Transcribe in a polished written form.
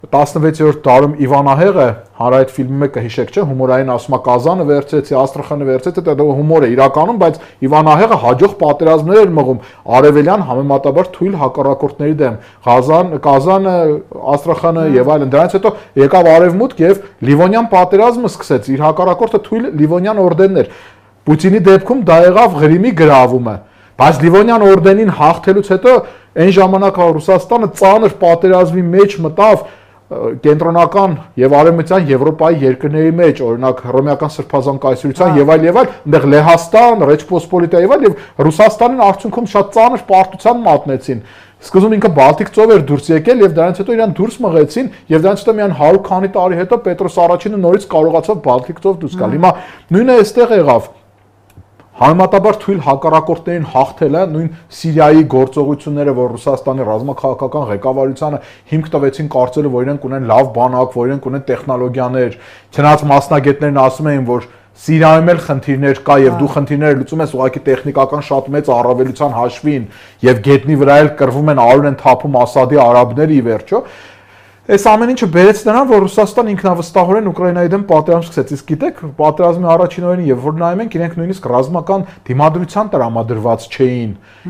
16-րդ դարում Իվանահեղը հանրայդ ֆիլմի մեկը հիշեք չէ հումորային ասում է Կազանը վերցրեցի, Աստրախանը վերցրեցի, դա հումոր է իրականում, բայց Իվանահեղը հաջող պատերազմներ էր մղում արևելյան համեմատաբար թույլ հակառակորդների դեմ։ Կազանը, Աստրախանը եւ այլն։ Դրանից հետո եկավ Արևմուտք եւ Լիվոնյան պատերազմը սկսեց։ Իր հակառակորդը թույլ Լիվոնյան օրդենն էր։ Պուտինի դեպքում դա եղավ Ղրիմի գրավումը։ Բայց Լիվոնյան օրդենին հաղթելուց հետո այն ժամանակ Ռուսաստանը ծանր պատերազմի մեջ մտավ կենտրոնական եւ արևմտյան Եվրոպայի երկրների մեջ, օրինակ Հռոմեական Սրբազան կայսրության եւ այլ, այնտեղ Լեհաստան, Ռեչպոսպոլիտա եւ այլ, եւ Ռուսաստանին արդյունքում շատ ծանր պարտության մատնեցին։ Սկզբում ինքը Բալտիկ ծով էր դուրս եկել եւ դրանից հետո իրան դուրս մղեցին եւ դրանից հետո միայն 100 քանի տարի հետո Պետրոս առաջինը նորից կարողացավ Բալտիկ ծով դուրս գալ։ Հիմա նույնը այստեղ եղավ։ Համեմատաբար թույլ հակառակորդներին հաղթելը, նույն Սիրիայի գործողությունները, որ Ռուսաստանի ռազմաքաղաքական ղեկավարությանը հիմք տվեցին կարծելու, որ իրենք ունեն լավ բանակ, որ իրենք ունեն տեխնոլոգիաներ, չնայած մասնագետներն ասում էին, որ Սիրիայում էլ խնդիրներ կա եւ դու խնդիրները լուծում ես ուղղակի տեխնիկական շատ մեծ առավելության հաշվին եւ գետնի վրա էլ կռվում են արուն են թափում Ասադի արաբները ի վերջո։ Այս ամեն ինչը բերեց նրան, որ Ռուսաստան ինքնավստահորեն Ուկրաինայի դեմ պատերազմ սկսեց։ Իսկ գիտեք, պատերազմի առաջին օրերին, երբ որ նայում ենք, իրենք նույնիսկ ռազմական դիմադրության տրամադրված չէին։